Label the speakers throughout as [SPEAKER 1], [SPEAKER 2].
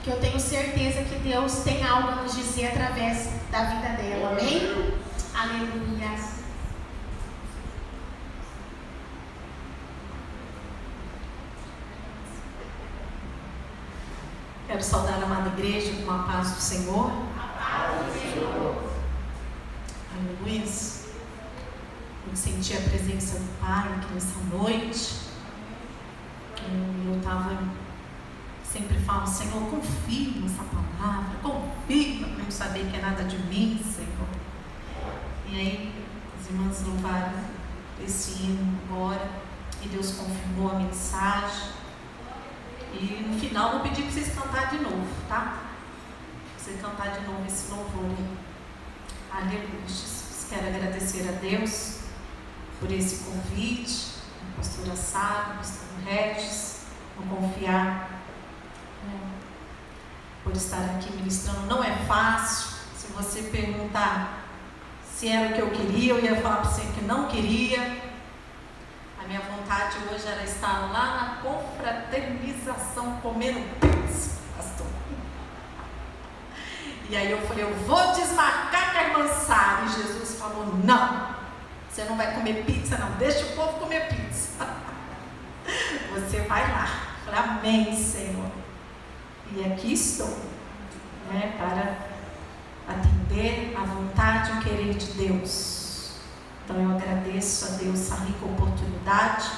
[SPEAKER 1] que eu tenho certeza que Deus tem algo a nos dizer através da vida dela. Amém? Aleluia.
[SPEAKER 2] Quero saudar a amada igreja com a paz do Senhor.
[SPEAKER 1] A paz do Senhor.
[SPEAKER 2] Aleluia. Eu senti a presença do Pai aqui nessa noite. Eu estava, sempre falo, Senhor, confirma essa palavra, confirma, para eu saber que é nada de mim, Senhor. E aí, as irmãs louvaram esse hino agora, e Deus confirmou a mensagem. E no final, vou pedir para vocês cantarem de novo, tá? Você cantar de novo esse louvor aí. Aleluia, Jesus. Quero agradecer a Deus por esse convite, a pastora Sara, o pastor Regis, por confiar, por estar aqui ministrando. Não é fácil. Se você perguntar se era o que eu queria, eu ia falar para você que não queria. A minha vontade hoje era estar lá na confraternização comendo pizza, pastor. E aí eu falei, eu vou desmarcar com a irmã Sara. E Jesus falou, não, você não vai comer pizza não, deixa o povo comer pizza. Você vai lá. Eu falei, amém, Senhor. E aqui estou, para atender a vontade e o querer de Deus. Então eu agradeço a Deus essa rica oportunidade.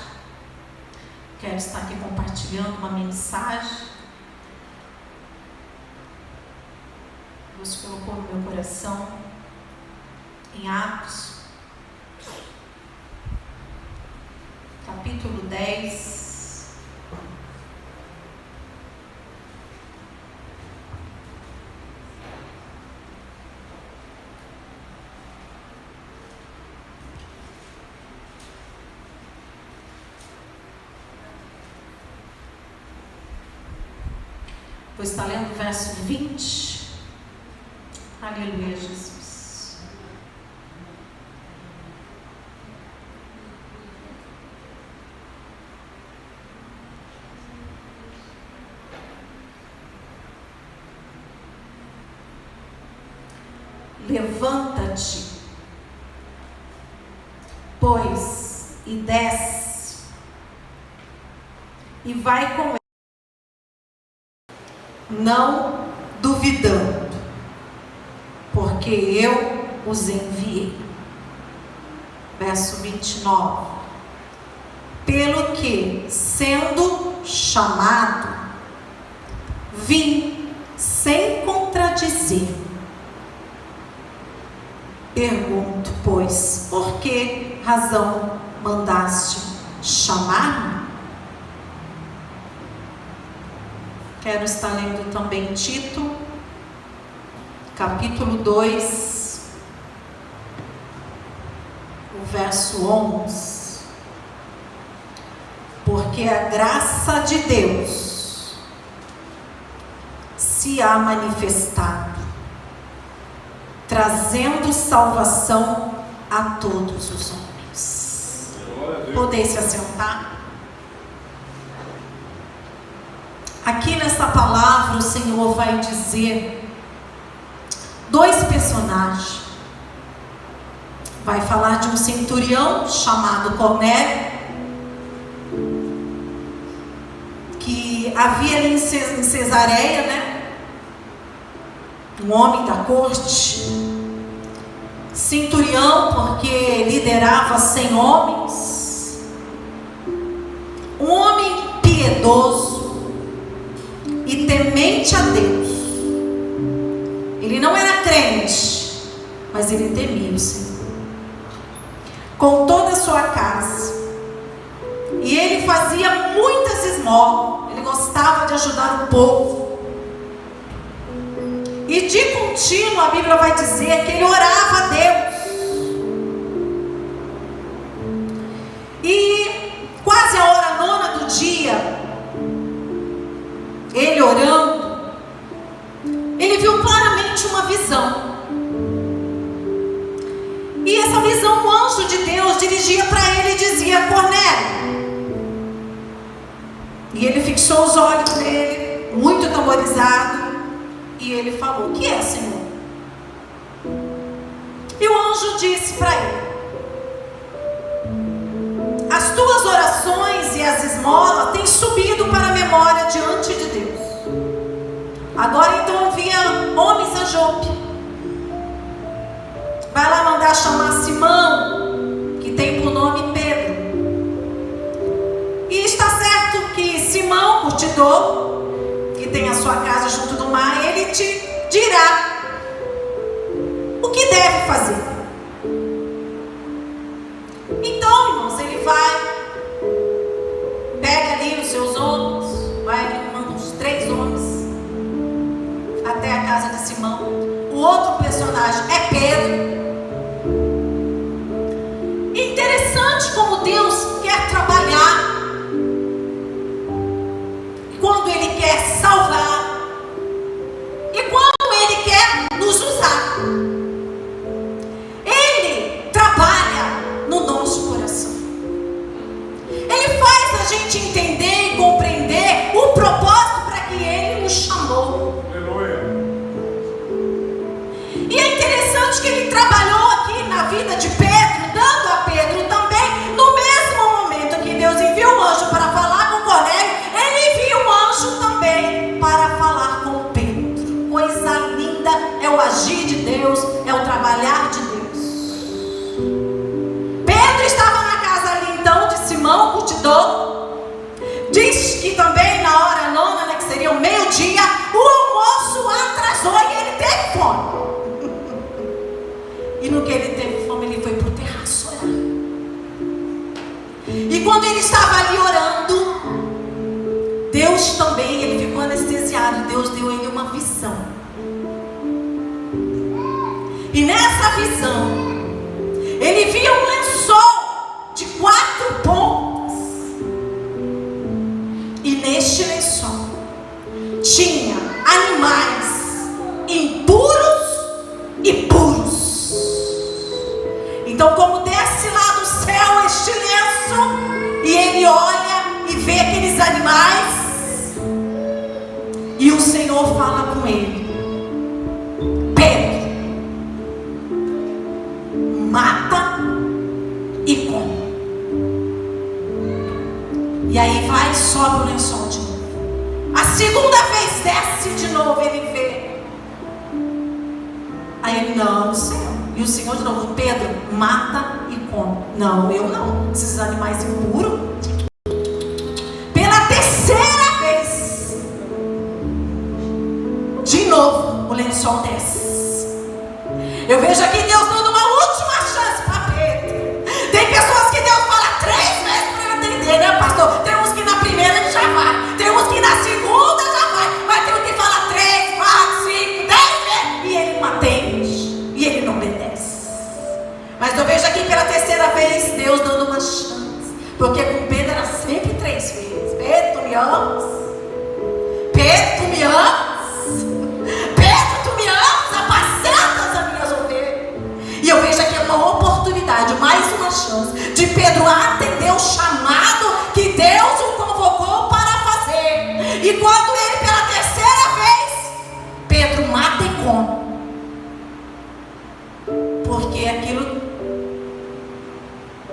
[SPEAKER 2] Quero estar aqui compartilhando uma mensagem. Deus colocou no meu coração em Atos, capítulo 10. Vou estar lendo o verso 20. Aleluia, Jesus. Levanta-te, pois, e desce, e vai com ele, não duvidando, porque eu os enviei. Verso 29. Pelo que, sendo chamado, vim sem contradizer. Pergunto, pois, por que razão mandaste chamar-me? Quero estar lendo também Tito, capítulo 2, o verso 11. Porque a graça de Deus se há manifestado, trazendo salvação a todos os homens. Podem se assentar? Aqui nessa palavra o Senhor vai dizer dois personagens. Vai falar de um centurião chamado Cornélio, que havia ali em Cesareia, um homem da corte, centurião porque liderava 100 homens, um homem piedoso e temente a Deus. Ele não era crente, mas ele temia o Senhor com toda a sua casa, e ele fazia muitas esmolas. Ele gostava de ajudar o povo, e de contínuo a Bíblia vai dizer que ele orava a Deus. E quase a hora nona do dia, ele orando, ele viu claramente uma visão. E essa visão, o anjo de Deus dirigia para ele e dizia: Cornélio. E ele fixou os olhos nele, muito atemorizado, ele falou: o que é, Senhor? E o anjo disse para ele: as tuas orações e as esmolas têm subido para a memória diante de Deus. Agora então envia homens a Jope. Vai lá mandar chamar Simão, que tem por nome Pedro. E está certo que Simão, curtidor, que tem a sua casa junto do mar, ele te dirá o que deve fazer. Então, irmãos, ele vai, pega ali os seus homens, vai ali, manda uns 3 homens até a casa de Simão. O outro personagem é Pedro. Interessante como Deus quer trabalhar quando Ele quer salvar e quando Ele quer nos usar. Ele trabalha no nosso coração. Ele faz a gente entender e compreender o propósito para que Ele nos chamou. Aleluia. E é interessante que Ele trabalhou aqui na vida de Pedro, dando a Pedro também, no mesmo momento que Deus envia um anjo para falar com Cornélio, Ele envia um anjo também para falar com Pedro. Coisa linda é o agir de Deus, é o trabalhar de Deus. Pedro estava na casa ali então de Simão, curtidor. Diz que também na hora nona, né, que seria o meio-dia, o almoço atrasou e ele teve fome. E no que ele teve fome, ele foi para o terraço orar. E quando ele estava ali orando, Deus também, ele ficou anestesiado. Deus deu a ele uma visão. E nessa visão, ele via um lençol de 4 pontas. E neste lençol tinha animais impuros e puros. Então, como desce lá do céu este lenço, e ele olha e vê aqueles animais, e o Senhor fala com ele: Pedro, mata e come. E aí vai e sobe o lençol de novo. A segunda vez desce de novo, ele vê. Aí ele: não, Senhor. E o Senhor de novo: Pedro, mata e come. Não, eu não. Esses animais impuros. Pela terceira vez, de novo, o lençol desce. Eu vejo aqui Deus dando uma última chance para Pedro. Tem pessoas que Deus fala 3 vezes para atender, né, pastor? Tem uns que na primeira ele já vai. Tem uns que na segunda já vai. Mas tem uns que fala 3, 4, 5, 10 vezes. E ele não atende. E ele não obedece. Mas eu vejo aqui pela terceira vez Deus dando uma chance. Porque com Pedro era sempre 3 vezes. Pedro, tu me amas? Pedro, tu me amas? Pedro, tu me amas? Apacenta as minhas ovelhas. E eu vejo aqui uma oportunidade, mais uma chance de Pedro atender o chamado que Deus o convocou para fazer. E quando ele pela terceira vez, Pedro mata e come. Porque aquilo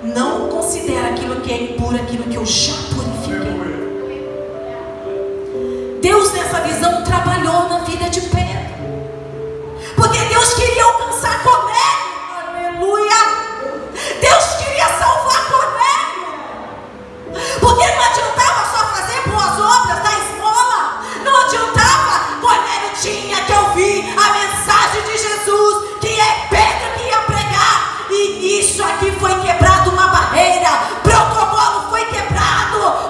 [SPEAKER 2] não considera aquilo que é impuro, aquilo que eu já purifiquei. Deus nessa visão trabalhou na vida de Pedro, porque Deus queria alcançar Cornélio. Aleluia! Deus queria salvar Cornélio, porque não adiantava só fazer boas obras da esmola, não adiantava. Cornélio tinha que ouvir a mensagem de Jesus, que é Pedro que ia pregar. E isso aqui foi quebrado, uma barreira, protocolo foi quebrado.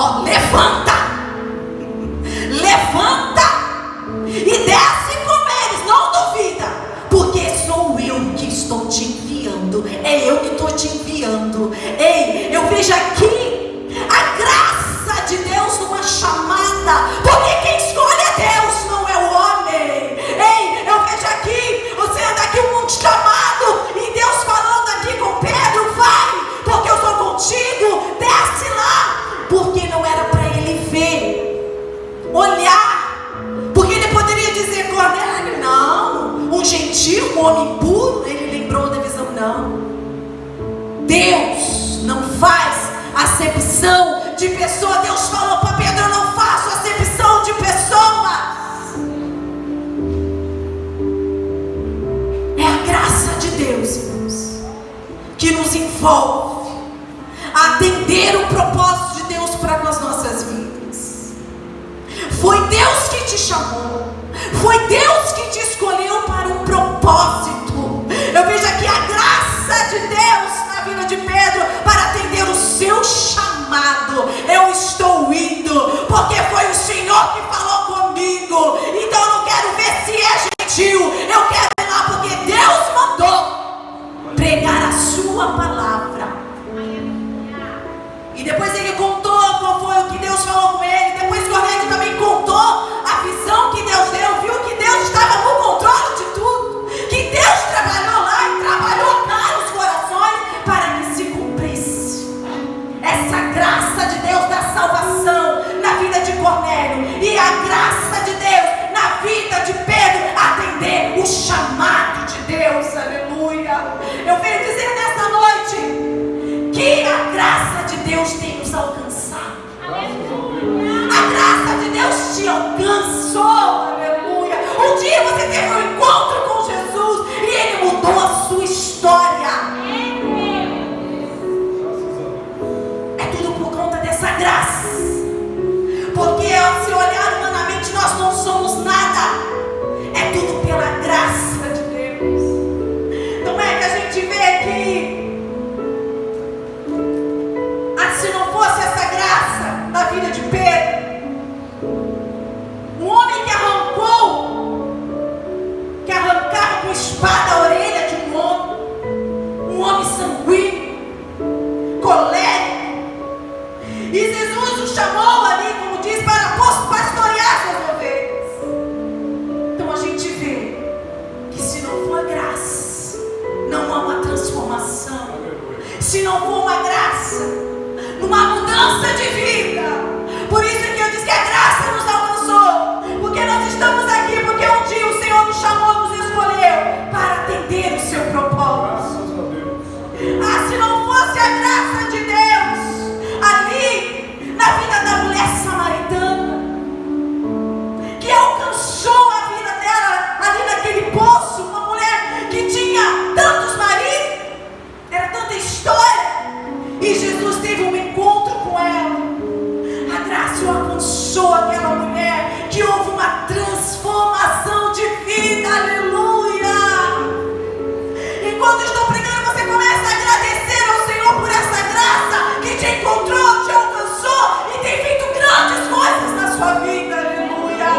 [SPEAKER 3] Ó, levanta e desce com eles, não duvida, porque sou eu que estou te enviando, é eu que estou te enviando. Ei, eu vejo aqui a graça de Deus numa chamada, porque quem escolhe é Deus, não é o homem. Ei, eu vejo aqui, você anda aqui um chamado, e Deus falando aqui com Pedro: vai, porque eu estou contigo, desce lá, porque não era para ele ver, olhar, porque ele poderia dizer: Cornélio, não, um gentil, um homem puro. Ele lembrou da visão. Não, Deus não faz acepção de pessoa. Deus falou para Pedro: eu não faço acepção de pessoas. É a graça de Deus, irmãos, que nos envolve a atender o propósito de Deus para com as nossas vidas. Foi Deus que te chamou, foi Deus que te escolheu para um propósito. Eu vejo aqui a graça de Deus na vida de Pedro para atender o seu chamado. Eu estou indo porque foi o Senhor que falou comigo. Então eu não quero ver se é gentil, eu quero ir lá porque Deus mandou pregar a sua palavra. E depois ele contou qual foi o que Deus falou com ele. Depois Cornélio também contou a visão que Deus deu. Viu que Deus estava no controle de tudo, que Deus trabalhou lá e trabalhou para os corações para que se cumprisse essa graça de Deus da salvação na vida de Cornélio, e a graça de Deus na vida de Pedro atender o chamado de Deus. Aleluia. Eu venho dizer nesta noite que a graça de Deus tem nos alcançado. A graça de Deus te alcançou. Aleluia. Um dia você teve um encontro com Jesus e Ele mudou a sua história. É tudo por conta dessa graça. Porque se olhar humanamente, nós não somos nada. É tudo pela graça de Deus. Não é que a gente vê aqui, se não fosse essa graça na vida de Pedro, um homem que arrancava com espada a orelha de um homem sanguíneo, colérico, e Jesus o chamou ali, como diz, para pastorear suas ovelhas. Então a gente vê que se não for a graça, não há uma transformação. Se não for uma graça, uma mudança de vida. Por isso que eu disse que a graça nos alcançou, porque nós estamos aqui, porque um dia o Senhor nos chamou, nos escolheu para atender o seu propósito. Se não fosse a graça de Deus ali na vida da mulher samaritana, que alcançou a vida dela ali naquele poço, uma mulher que tinha tantos maridos, era tanta história, e Jesus teve um encontro com ela. A graça alcançou aquela mulher, que houve uma transformação de vida. Aleluia. E quando estou pregando, você começa a agradecer ao Senhor por essa graça que te encontrou, te alcançou e tem feito grandes coisas na sua vida. Aleluia.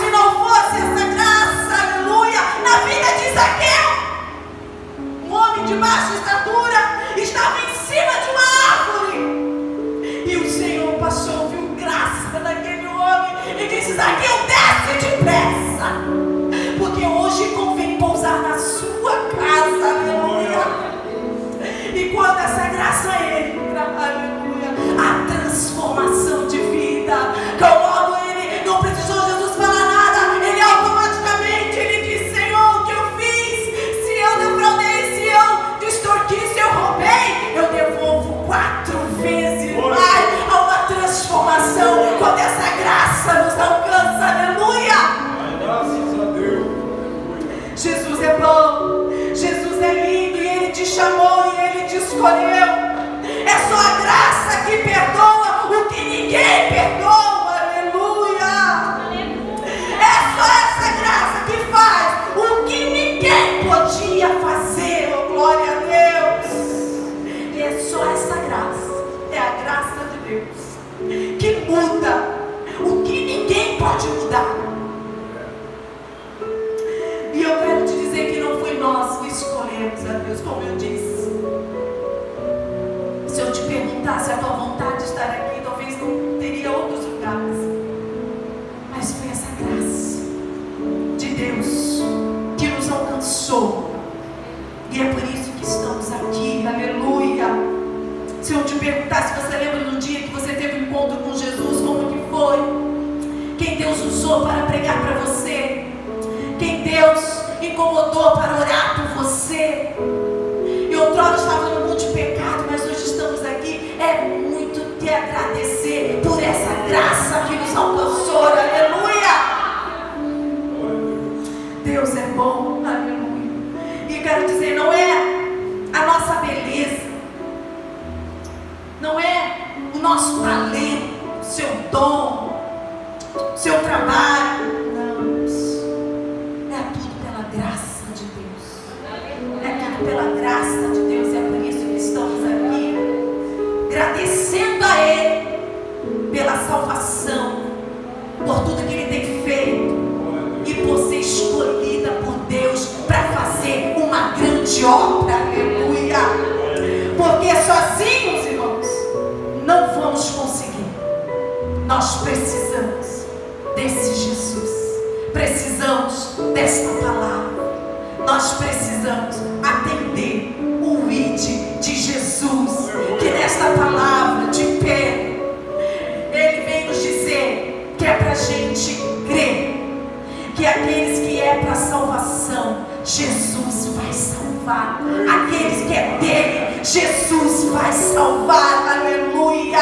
[SPEAKER 3] Se não fosse essa graça, aleluia, na vida de Zaqueu, um homem de baixa estatura, estava em cima de uma árvore, e o Senhor passou, viu graça naquele homem e disse: Zaqueu, desce depressa, porque hoje convém pousar na sua casa. Aleluia. E quando essa graça entra, aleluia, a transformação de vida, logo ele não precisou Jesus falar nada, ele automaticamente diz: Senhor, o que eu fiz? Se eu defraudei, se eu extorqui, se eu roubei, eu devolvo 4 vezes mais. Há uma transformação quando essa graça nos alcança. Aleluia. Graças a Deus. Jesus é bom, Jesus é lindo, e Ele te chamou e Ele te escolheu. É só a graça que perdoa o que ninguém perdoa. Aleluia. É só essa graça que faz o que ninguém podia fazer. Oh, glória a Deus. E é só essa graça. É a graça Deus, como eu disse. Se eu te perguntasse a tua vontade de estar aqui, talvez não teria outros lugares. Mas foi essa graça de Deus que nos alcançou. E é por isso que estamos aqui. Aleluia. Se eu te perguntasse, você lembra do dia que você teve um encontro com Jesus? Como que foi? Quem Deus usou para pregar para você? Quem Deus incomodou para orar por você? E outrora estava no mundo de pecado, mas hoje estamos aqui. É muito te agradecer por essa graça que nos alcançou. Aleluia. Deus é bom. Aleluia. E quero dizer, não é a nossa beleza, não é o nosso talento, o seu dom, o seu trabalho. Não. É tudo pela graça de Deus. É tudo pela graça de Deus. É por isso que estamos aqui, agradecendo a Ele pela salvação, por tudo que Ele tem feito e por ser escolhida por Deus para fazer uma grande obra. Aleluia. Porque sozinhos, irmãos, não vamos conseguir. Nós precisamos desse Jesus. Precisamos desta palavra. Nós precisamos atender o ID de Jesus. Que nesta palavra de Pedro, ele vem nos dizer que é para a gente crer. Que aqueles que é para salvação, Jesus vai salvar. Aqueles que é dele, Jesus vai salvar. Aleluia.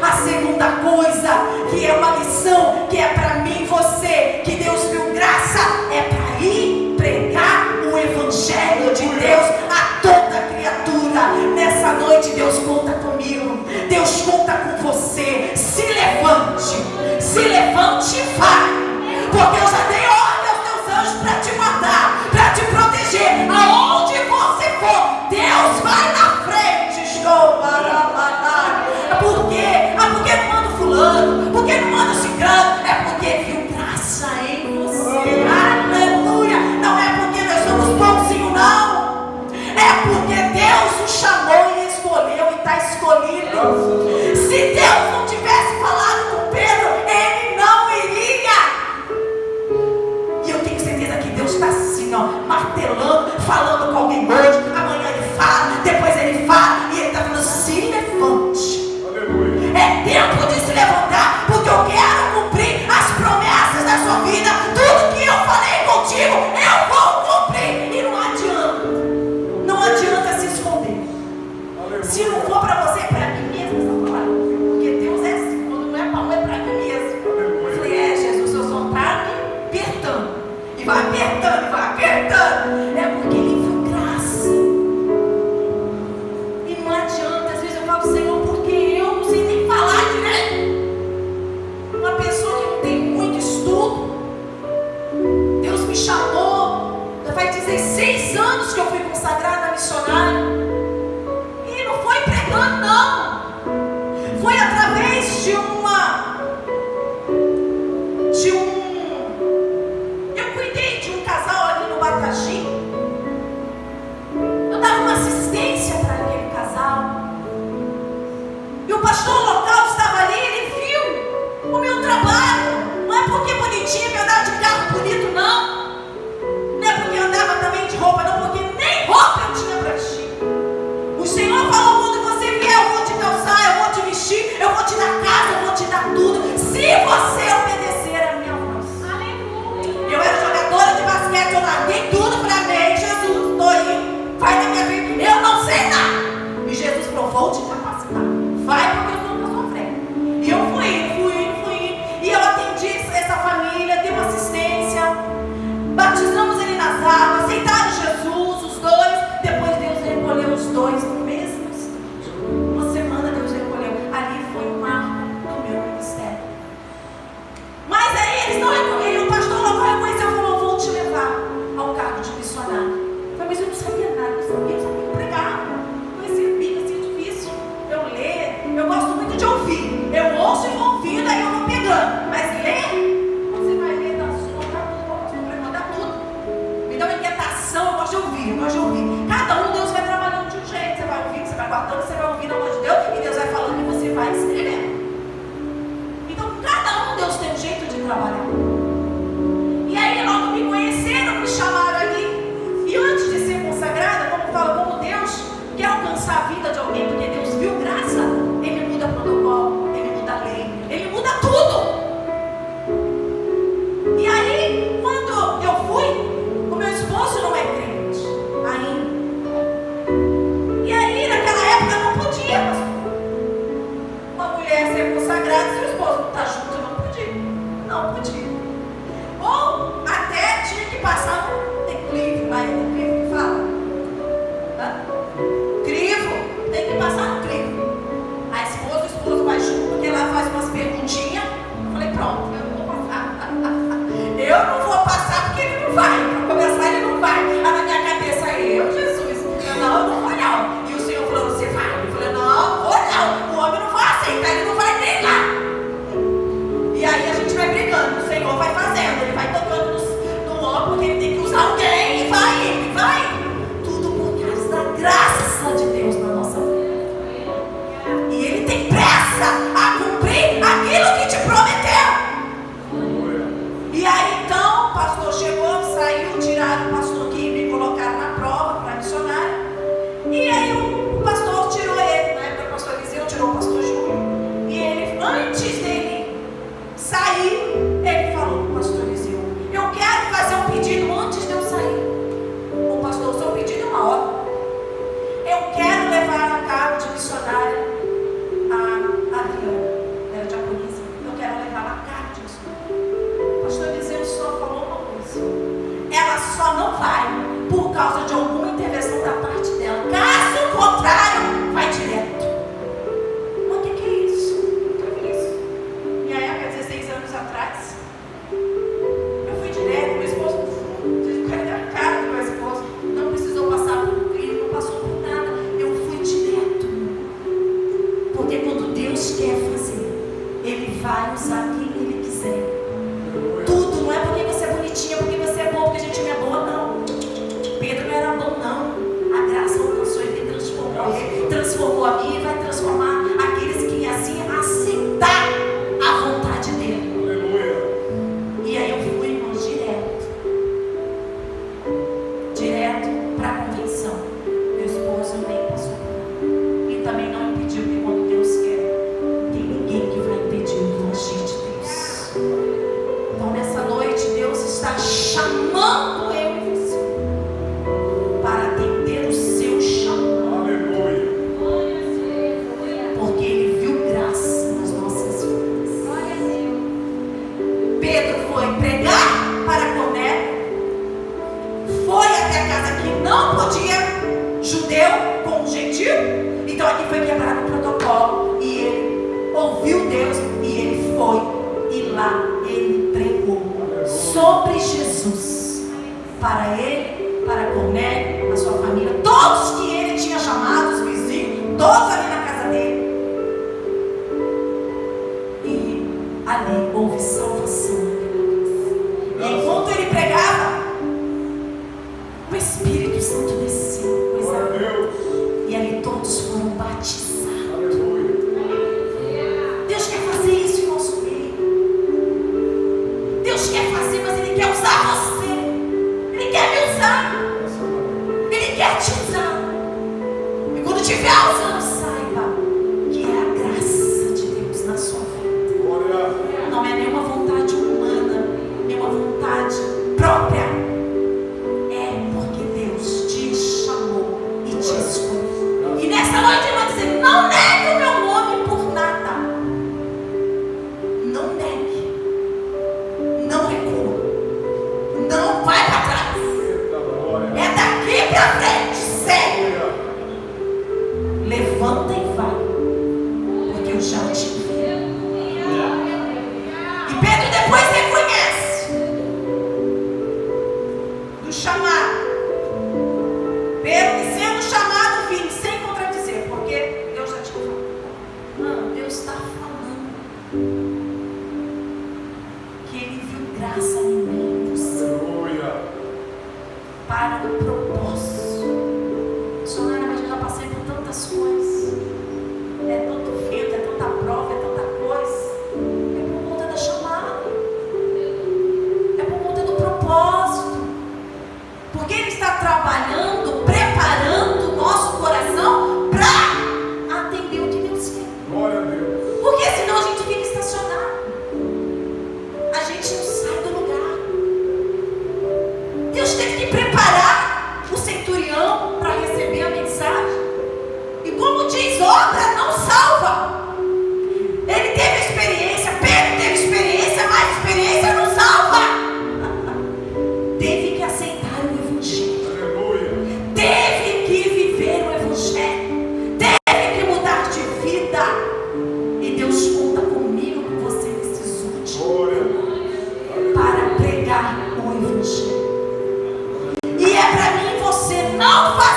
[SPEAKER 3] A segunda coisa, que é uma lição, que é para mim e você, que Deus viu graça, é para ir pregar o evangelho de Deus a toda criatura. Nessa noite Deus conta comigo, Deus conta com você. Se levante e vai. Porque eu já dei ordem aos teus anjos para te guardar, para te proteger. Aonde você for, Deus vai na frente. Estou para Por quê? Porque não manda fulano, porque não manda ciclano. É porque viu graça em você. Aleluia. Não é porque nós somos bonzinhos, não. de ouvir. Cada um Deus vai trabalhando de um jeito. Você vai ouvindo, você vai guardando, você vai ouvindo a voz de Deus e Deus vai falando e você vai escrevendo. Então cada um Deus tem um jeito de trabalhar. E aí logo me conheceram, me chamaram ali. E antes de ser consagrada, como fala, como Deus quer alcançar a vida de alguém, porque Deus viu graça, Ele muda protocolo, Ele muda a lei, Ele muda tudo. E aí, quando eu fui, o meu esposo não é crente ainda. E aí, naquela época, não podia, pastor. Uma mulher ser consagrada, se o esposo não está junto, não podia. Não podia. Ou até tinha que passar no crivo, vai, no crivo que fala. Hã? Crivo, tem que passar no crivo. A esposa, o esposo vai junto, porque ela faz umas perguntinhas. Eu falei, pronto, eu não vou passar. Eu não vou passar porque ele não vai. Para começar, ele não vai. Aí na minha cabeça, Jesus, não, eu não vou não. E o Senhor falou, você vai? Eu falei, não, vou não. O homem não vai aceitar, ele não vai nem lá. E aí a gente vai brigando, o Senhor vai fazendo, ele vai tocando no ombro, porque ele tem que usar alguém, e vai. Tudo por causa da graça de Deus na nossa vida. E Ele tem pressa a cumprir aquilo que te prometeu. E aí então, o pastor chegou, saiu, tiraram o pastor que me colocaram na prova para missionária. E aí o pastor tirou ele, na época o pastor Eliseu tirou o pastor Júlio. E ele, antes dele sair, ele falou para o pastor Eliseu, eu quero fazer um pedido antes de eu sair. O pastor, o seu pedido é uma ordem. Eu quero levar a cabo de missionária a Adriana, era diaconisa. Eu quero levar a cabo de missionária. O pastor Eliseu só falou uma coisa: ela só não vai por causa de alguma intervenção da parte dela. Caso contrário, vai direto. Mas o que é isso? O que é isso? Minha época, 16 anos atrás, eu fui direto, meu esposo no fundo, cadê a cara do meu esposo? Não precisou passar por um crime, não passou por nada. Eu fui direto. Porque quando Deus quer fazer, Ele vai usar quem Ele quiser. Tudo não é porque você é bonitinha, porque você é boa, porque a gente não é boa, não. Pedro não era bom, não. A graça alcançou ele, transformou a mim e vai transformar aqueles que assim aceitar a vontade dele.
[SPEAKER 4] Aleluia.
[SPEAKER 3] E aí eu fui, irmãos, direto para a convenção. Meu esposo nem passou por nada. E também não impediu, porque quando Deus quer, não tem ninguém que vai impedir o agir de Deus. Então nessa noite Deus está chamando eu e você para atender o seu chamado.
[SPEAKER 4] Aleluia.
[SPEAKER 3] Porque Ele viu graça nas nossas vidas. Pedro foi pregar para Cornélio, foi até a casa que não podia judeu com um gentil. Então aqui foi quebrado o protocolo e ele ouviu Deus e ele foi, e lá ele pregou sobre Jesus para ele, para Cornélio, a sua família, todos que ele tinha chamado, os vizinhos, todos ali na casa dele. E ali houve salvação naquela casa. E enquanto ele pregava, o Espírito Santo desceu, coisa
[SPEAKER 4] Glória a
[SPEAKER 3] linda.
[SPEAKER 4] Deus.
[SPEAKER 3] E ali todos foram batizados.
[SPEAKER 4] Aleluia.
[SPEAKER 3] Deus quer fazer isso em nosso meio. Deus quer fazer, mas Ele quer usar você. Ele quer me usar.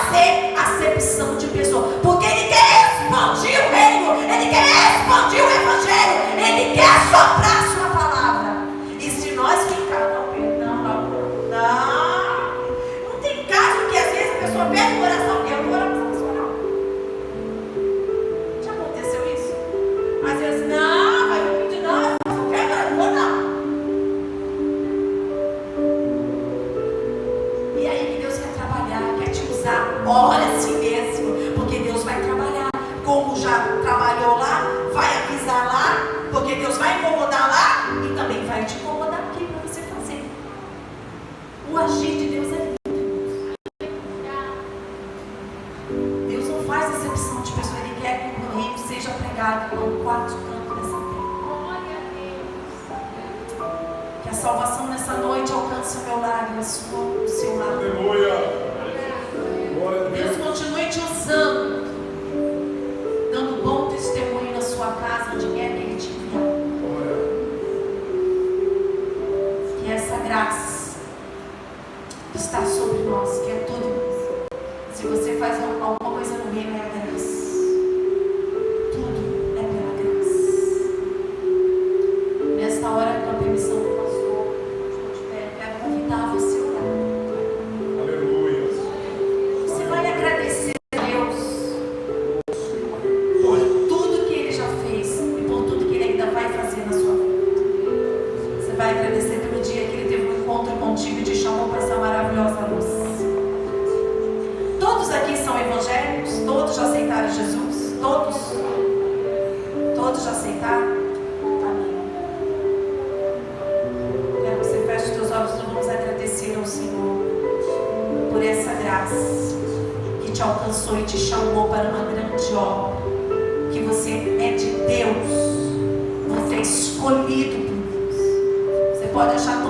[SPEAKER 3] fazer acepção de pessoa, porque Ele quer expandir o reino, Ele quer expandir o evangelho, Ele quer soprar a sua palavra. E se nós ficarmos, não tem caso que às vezes a pessoa pede o coração, eu vou orar para essa pessoa, não. Já aconteceu isso? Às vezes, não, vai me pedir, não, eu não quero, não vou não. E aí que Deus quer trabalhar, quer te usar, ora assim mesmo, porque Deus vai trabalhar, como já trabalhou lá, vai avisar lá, porque Deus vai incomodar lá e também vai te incomodar aqui para você fazer. O agir de Deus é lindo. Deus não faz acepção de pessoa, Ele quer que o reino seja pregado no quarto canto dessa terra. Que a salvação nessa noite alcance o meu lar e o seu lar.
[SPEAKER 4] Aleluia.
[SPEAKER 3] Deus continue te usando, dando bom testemunho na sua casa, onde quer que Ele te enviar. Que essa graça que está sobre nós, que é tudo. Se você faz alguma coisa no reino, é a graça. Tudo é pela graça. Nesta hora, com a permissão do pastor, eu quero convidar você a orar.
[SPEAKER 4] Aleluia.
[SPEAKER 3] Você vai agradecer a Deus por tudo que Ele já fez e por tudo que Ele ainda vai fazer na sua vida. Você vai agradecer pelo dia que Ele teve um encontro contigo e te chamou para essa maravilhosa luz. Todos aqui são evangélicos? Todos já aceitaram Jesus? Todos? Todos já aceitaram? Amém. Quero que você feche os teus olhos. Nós vamos agradecer ao Senhor por essa graça que te alcançou e te chamou para uma grande obra. Que você é de Deus. Você é escolhido por Deus. Você pode achar